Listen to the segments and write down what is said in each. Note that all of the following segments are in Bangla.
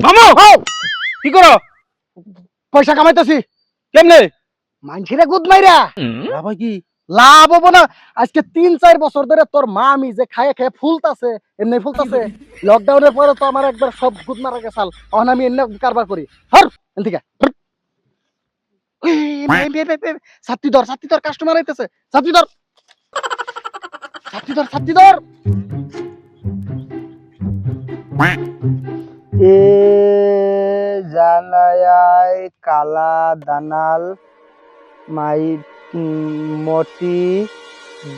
মামু কি করো? পয়সা কামাইতেছি। কেমনে মানুষেরা গুদ মাইরা লাভ হয় কি? লাভ হবো না। আজকে 3-4 বছর ধরে তোর মা আমি যে খায় খায় ফুলতাছে, এমনি ফুলতাছে। লকডাউনের পরে তো আমার একবার সব গুদ মারা গেছাল। এখন আমি এমনি কারবার করি। হর এদিকে ছাত্রী ধর কাস্টমার আইতেছে। ছাত্রী ধর ছাত্রী ধর। এ জানায় কালা দানাল মাই মটি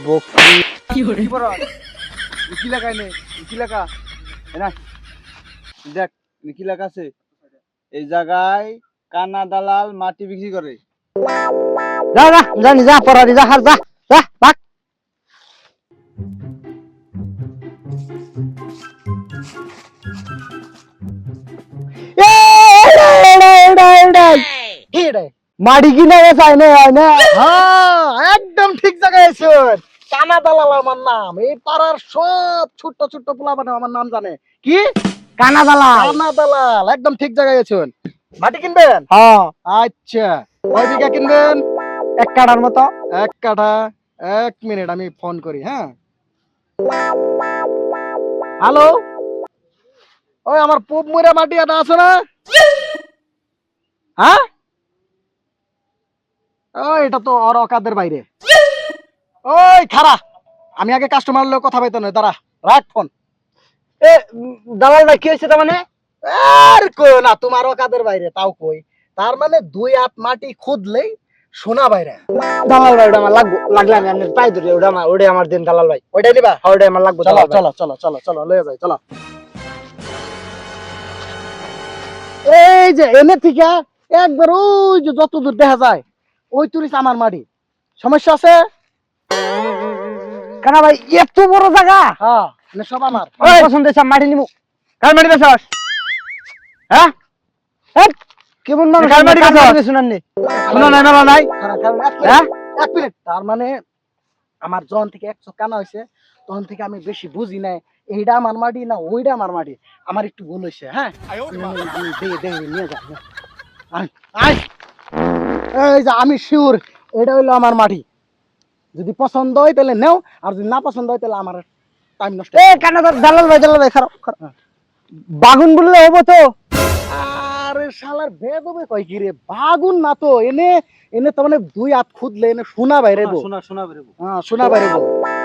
বকরি কি বড় কি লাগাই নে কি লাগা না দেখ কি লাগা আছে এই জায়গায় কানা দালাল মাটি বিক্রি করে। যা যা জানি যা পড়ারি যা হার যা যা ভাগ এডাই মাটি কিনা চাই না হয় না হ্যাঁ একদম ঠিক জায়গায় আছেন। কানা দালাল আমার নাম। এই পাড়ার সব ছোট্ট ছোট্ট পোলা মানে আমার নাম জানে। কি কানা দালাল কানা দালাল। একদম ঠিক জায়গায় আছেন। মাটি কিনবেন? হ্যাঁ আচ্ছা কয় বিঘা কিনবেন? এক কাটার মতো 1 কাঠা। 1 মিনিট আমি ফোন করি। হ্যাঁ হ্যালো, ওই আমার পুব মুড়া মাটি এটা আছে না? হ্যাঁ ওই এটা তো ওর অকাদের বাইরে। ওই খারা, আমি আগে কাস্টমার লোক কথা পাইতো না। দাঁড়া রাখ ফোন। এ দালাল ভাই কি হয়েছে তার মানে আর কই না তোমার অকাদের বাইরে তাও কই। তার মানে 2 হাত মাটি খুদলেই সোনা বাইরে। দালাল ভাই ওটা আমার লাগলে আমি আপনার পাই ধরি ওটা আমার দিন দালাল ভাই ওইটাই নিবা? হ্যাঁ, ওটা আমার লাগবে চলো দালাল ভাই। চলো চলো চলো চলো লয়ে যাই চলো। এই যে এনে থেকে একবার ওই যে যত দূর দেখা যায় ওই তুলিস আমার মাটি। সমস্যা আছে? কানা ভাই এত বড় জায়গা হ্যাঁ মানে সব আমার। আমার পছন্দ হয়েছে মাটি নিবো কার মাটি বেচাস হ্যাঁ হ্যাঁ কেমন মানুষ কার মাটি বেচাস? শুনান নি শোনা নাই মেলা নাই। হ্যাঁ? 1 মিনিট। তার মানে আমার যখন থেকে 1 চোখ কানা হয়েছে তখন থেকে আমি বেশি বুঝি নাই এইটা আমার মাটি না ওইটা আমার মাটি। আমার একটু ভুল হয়েছে। হ্যাঁ নিয়ে যা। আয়, আয়। এই যে আমি শিওর এটা হইলো আমার মাটি। যদি পছন্দ হয় তাহলে নেও, আর যদি না পছন্দ হয় তাহলে আমার টাইম নষ্ট। এ কানা দালাল ভাই খারাপ বাগুন বললে হবো তো আরে শালার বেদবে কয় কি রে, বাগুন না তো এনে এনে তো মানে 2 হাত খুদলে এনে সোনা বাইরে বো। শোনা শোনা বেরবো। হ্যাঁ সোনা বাইরে বো।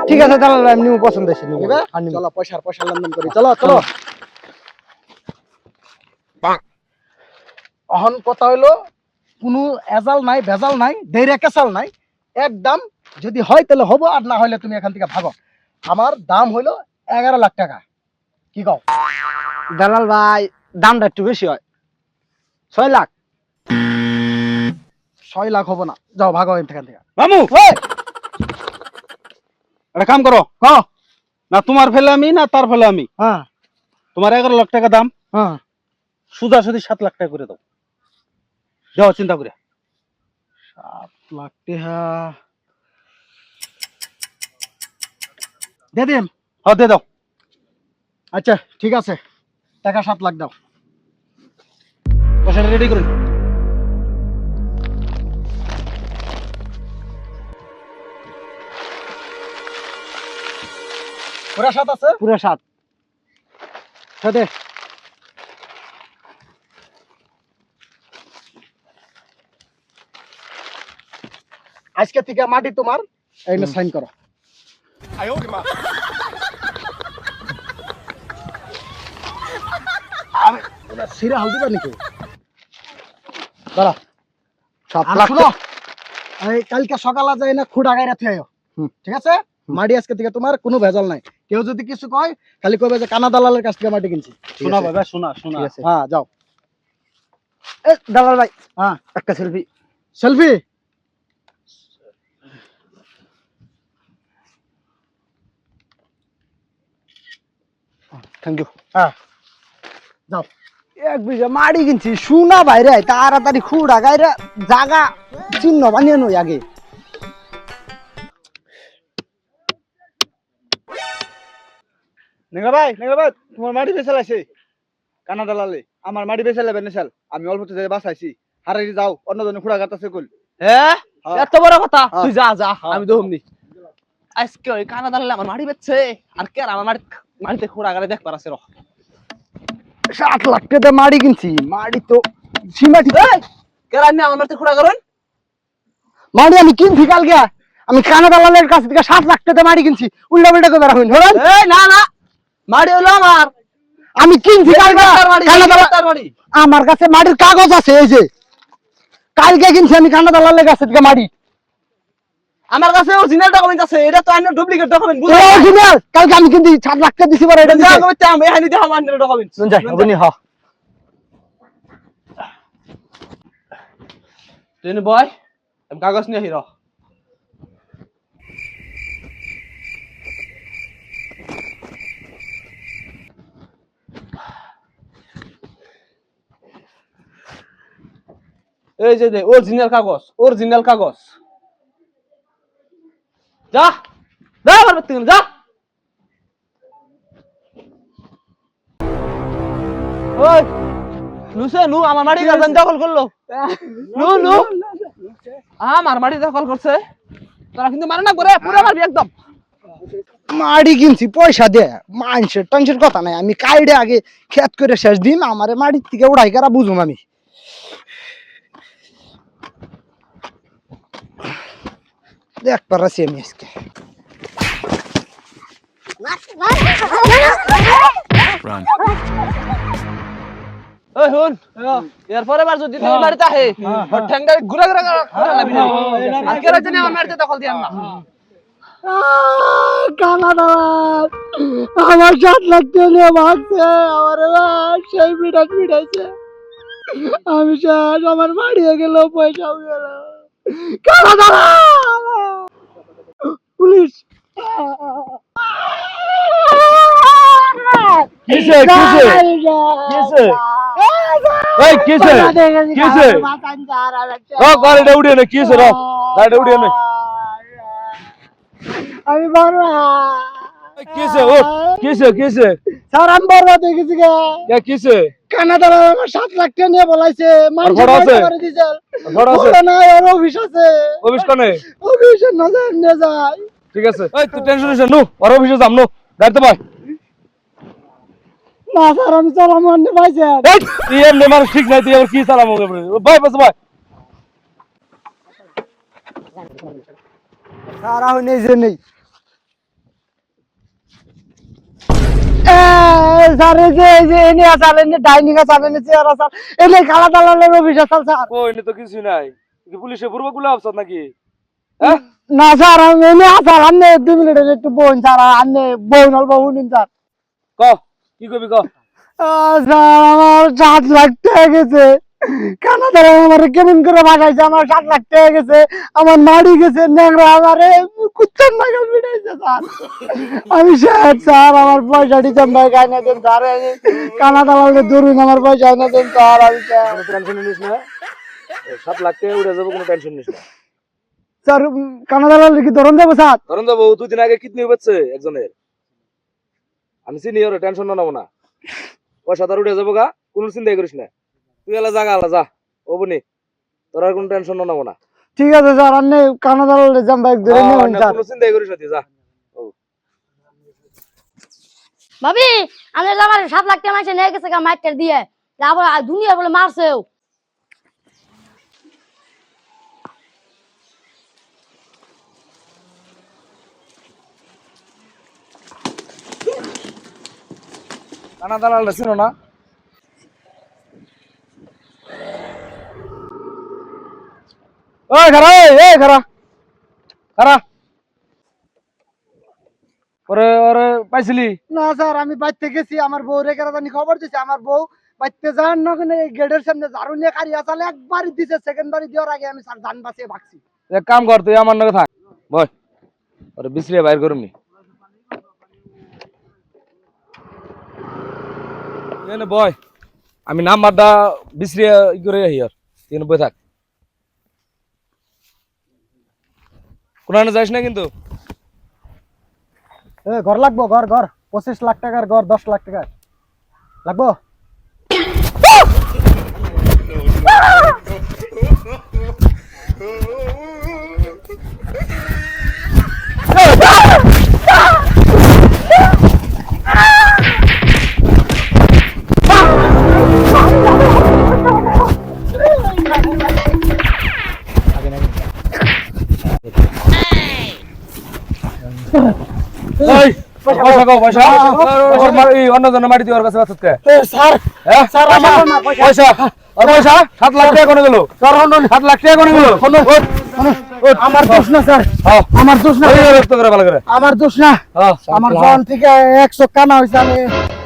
ঠিক আছে দালাল ভাই আমি নিবো পছন্দ হয়েছে নিবো নিবে? আর নিবো। চলো পয়সা লেনদেন করি। চলো চলো। অহন কথা হইলো কোনো এজাল নাই ভেজাল নাই দেরি কেসাল নাই। একদম যদি হয় তাহলে হবো, আর না হলে তুমি এখান থেকে ভাগো। আমার দাম হইলো 11 লাখ টাকা। কি কও? দালাল ভাই দামটা একটু বেশি হয় 6 লাখ 6 লাখ হবো না। যাও ভাগো এখান থেকে। মামু ওই, একটা কাম করো হ্যাঁ না তোমার ফেলে আমি না তার ফেলে আমি হ্যাঁ তোমার 11 লাখ টাকা দাম হ্যাঁ সুদা সুদি 7 লাখ টাকা করে দাও যাও চিন্তা করে 7 লাখ টাকা দিয়ে দিন। হ্যাঁ দিয়ে দাও আচ্ছা ঠিক আছে, টাকা 7 লাখ দাও। পয়সাটা রেডি করুন। পুরা 7 আছে? পুরো 7 দে। আজকে থেকে মাটি তোমার। এই না সাইন করো। আমি ওরা সিরা হাল দিবা নাকি? দাঁড়া। 7 আর লাখ শুনো, এই কালকে সকালে যাই না খুঁড়া গাইরা থিও। হুম। ঠিক আছে? মাটি আজকে থেকে তোমার কোনো ভেজাল নাই। কেউ যদি কিছু কয় খালি কইবে যে কানা দালালের কাছ থেকে মাটি কিনছি। শোনা বাবা শোনা শোনা ঠিক আছে হ্যাঁ যাও। এ দালাল ভাই হ্যাঁ একটা সেলফি সেলফি। থ্যাংক ইউ হ্যাঁ যাও। 1 বিঘা মাটি কিনছি সোনা বাইরে তাড়াতাড়ি খুঁড়া গাইরা জায়গা চিহ্ন বানিয়ে নই আগে নেগা ভাই তোমার মাটি বেচা লাগছে কানা দালালে আমার মাটি বেচে লেবেন নেশাল আমি অল্প থেকে বাঁচাইছি হারাই যাও অন্যজনে খুঁড়া গাতাছে কল হ্যাঁ হ্যাঁ। এত বড় কথা হ্যাঁ। তুই যা যা হ্যাঁ। আমি দেখুমনি আজকে ওই কানা দালালে আমার মাটি বেচছে আর কে আর আমার মাটিতে খোঁড়া গালে দেখ পারাছে রহ 7 লাখ টাকা মাড়ি কিনছি মাড়ি তো সীমা ঠিক এই কে রান্না আমার মাটিতে খোঁড়া করেন মাড়ি আমি কিনছি কালকে আমি কানা দালালের কাছ থেকে 7 লাখ টাকা মাড়ি কিনছি উল্টা পাল্টা করে রাখুন ধরেন এই না না মাটি হলো আমার আমি কিনছি কালকে তার মাটি কানা দালাল তার মাটি আমার কাছে মাটির কাগজ আছে এই যে কালকে কিনছি আমি কানা দালালের কাছ থেকে মাড়ি আমার কাছে অরিজিনাল ডকুমেন্ট আছে এটা তো আইনের ডুপ্লিকেট ডকুমেন্ট বুঝছ অরিজিনাল কালকে আমি কিনছি 7 লাখ টাকা দিছি পরে এটা যা দিছি কইতে আমি এখানে দেখাম আইনের ডকুমেন্ট নুন যাই আপনি হ তুই বয় আমি কাগজ নিয়ে হিরো এই যে দে অরিজিনাল কাগজ যা যা আমার বাড়ি থেকে যা ওই নুসে নু আমার মাটি গার্ডেন দখল করলো নু নু আমার মাটি দখল করছে তোরা কিন্তু মানে না করে পুরো মারবি একদম মাড়ি কিনছি পয়সা দে মানুষের টেনশন কথা নাই আমি কাইডে আগে খেত করে শেষ দিন আমারে মাড়ির থেকে উড়াই করা বুঝুম আমি দেখ পারাছি আমি আজকে ওই হুন এরপরে বার যদি তুই মারিতে আহে ওর ঠ্যাংটা ঘুরা ঘুরা করে লাবি না আর কে রাজনে আমার মারিতে দখল দিয়ান না কানা দালাল আমার 7 লাখ টাকা নিয়ে ভাগছে আমার সেই পিটাইছে আমি শেষ আমার মারিয়ে গেল পয়সাও গেল কানা দালাল পুলিশ কিসে এই কিসে ও গাড়িটা উড়িয়ে নে কিসে র গাড়িটা উড়িয়ে নে আমি বড় কিসে ও কিসে স্যার আমি বরবাদ হয়ে গেছি গে কে কিসে কানাডার আমার 7 লাখ টাকা নিয়ে বলাইছে মানুষ ঘর আছে? করে দিছে ঘর আছে? না ওর অফিস আছে অফিস কোনে অফিসে নজর নিয়ে যায় ঠিক আছে এই তুই টেনশন নিস না নু আর অফিসে যাম নু গাড়িতে বয় না স্যার আমি চালাম আনতে পাইছে এই তুই এমনি মানুষ ঠিক নাই তুই আবার কি চালাম ওকে বয় বস বয় সারা হই নেই যে নেই স্যার এই যে এনে আসাল এনে ডাইনিং আসাল এনে চেয়ার আসাল এনে খালা দালালের অফিস আসাল স্যার কই নি তো কিছু নাই কি পুলিশে পূর্ব গুলা অফিস নাকি হ্যাঁ না স্যার আমি এনে আসাল আন্নে 2 মিনিটের একটু বোন স্যার আন্নে বোন অল্প শুনুন স্যার ক কি কবি ক স্যার আমার 7 লাখ টাকা গেছে কানাডার আমার কেমন করে ভাগাইছে আমার 7 লাখ টাকা গেছে আমার মারি গেছে ন্যাংরা আমারে কুত্তার নাগাল বিড়াইছে স্যার আমি স্যার আমার পয়সাটি জমাই গাইনা দেন স্যার কানাডা বলতে ধরুন আমার পয়সা না দেন স্যার আমি টেনশন নিস না 7 লাখ টাকা উড়ে যাবে কোনো টেনশন নিস না স্যার কানাডা কি ধরুন যাবো স্যার ধরুন যাবো 2 দিন আগে কিডনি হচ্ছে একজনের আমি সিনিয়র টেনশন নাও না পয়সা তার উঠে যাবো গা কোনো চিন্তাই করিস না তুই এলা জাগা আলা যা ওবনি তোর আর কোনো টেনশন নাও না ঠিক আছে স্যার আপনি কানাডা জমাই ধরে নিন স্যার কোনো চিন্তাই করিস না তুই যা ভাবি আমি আমার 7 লাখ টাকা মাসে নিয়ে গেছে মাইটার দিয়ে আবার দুনিয়া বলে মারছেও কানা দালাল ছিল না ওই খারা এই খারা খারা ওরে ওরে পাইছিলি না স্যার আমি বাইতে গেছি আমার বউ রেখে জানি খবর দিছে আমার বউ বাইতে যান না কেন গেটের সামনে ঝাড়ু নিয়ে কারি আসালে একবারই দিছে সেকেন্ড বাড়ি দেওয়ার আগে আমি স্যার জান বাঁচিয়ে ভাগছি এক কাম কর তুই আমার নাকি থাক বয় ওরে বিছরিয়ে বাইর করুমনি এনে বয় আমি নাম্বারটা বিছরিয়ে ই করে হিয়ার তুই বই থাক কোনানে যাইস না কিন্তু ঘর লাগবো ঘর 25 লাখ টাকার ঘর 10 লাখ টাকার লাগবো পয়সা কও পয়সা ওর অন্য জনের মাটি দিয়ে ওর কাছে বাঁচতে স্যার হ্যাঁ স্যার আমার না পয়সা আর পয়সা 7 লাখ টাকা কোনে গেল স্যার 7 লাখ টাকা কোনে গেল আমার দোষ না স্যার হ্যাঁ আমার দোষ না রক্ত করে ভালো করে আমার দোষ না হ্যাঁ আমার জন থেকে 100 কানা হইছে আমি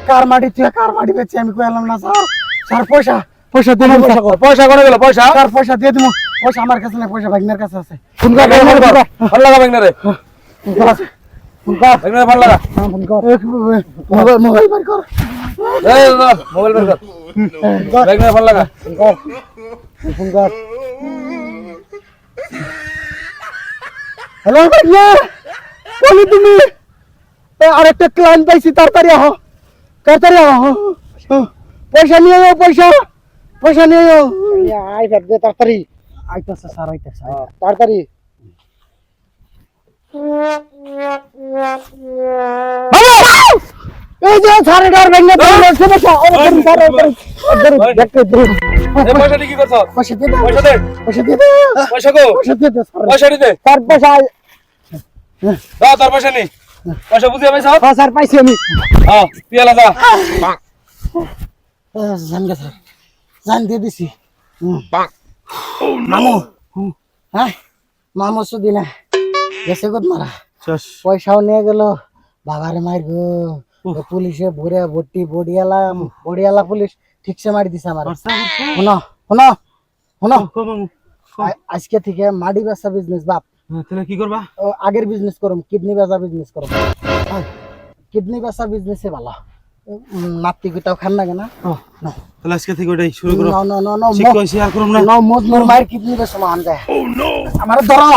কার মাটি থেকে কার মাটি বেচে আমি কইলাম না স্যার স্যার পয়সা পয়সা দিয়ে দিন পয়সা কোনে গেল পয়সা স্যার পয়সা দিয়ে দিমু পয়সা আমার কাছে না পয়সা ভাগ্নের কাছে আছে ফোন কর ফোন লাগা ব্যাংনারে ফোন কর ব্যাংনারে ফোন লাগা ফোন কর মোবাইল বার কর এই মোবাইল বের কর ব্যাংনারে ফোন লাগা ফোন কর হ্যালো ভাইয়া বলি তুমি আরেকটা ক্লায়েন্ট পাইছি তাড়াতাড়ি আহ পয়সা নিয়ে যাও পয়সা নিয়ে যাও আই দে তাড়াতাড়ি আইতাছে স্যার আইতাছে তাড়াতাড়ি এই যে স্যার এটার ভেঙে দিল সমস্যা দেখতে দিন এই পয়সাটি কি করছ পয়সা দিয়ে দাও পয়সা দে পয়সা দিয়ে দাও পয়সা কো পয়সা দিয়ে দাও স্যার পয়সা দিতে স্যার পয়সা দাও তোর পয়সা নি পয়সা বুঝিয়ে পাইছ হ্যাঁ স্যার পাইছি আমি হ্যাঁ পিয়ালা যা জান গে স্যার জান দিয়ে দিছি মামু হ্যাঁ মামু সুদিনা গেছে কত মারা পয়সাও নিয়ে গেল বাবারে মার গো পুলিশে ভরে ভর্তি বড়িয়ালা পুলিশ ঠিকসে মারি দিছে আমার শোনো শোনো শোনো আজকে থেকে মাটি বেচা বিজনেস বাপ তাহলে কি করবা আগের বিজনেস করুম কিডনি বেচা বিজনেস করুম কিডনি বেচা বিজনেসে ভালো নাতি গুটাও খান না কেন তাহলে আজকে থেকে ওটাই শুরু করো নো নো নো নো ঠিক কইছি আর করুম না নো মোদ মোর মায়ের কিডনি বেচা মান যায় আমার ধরো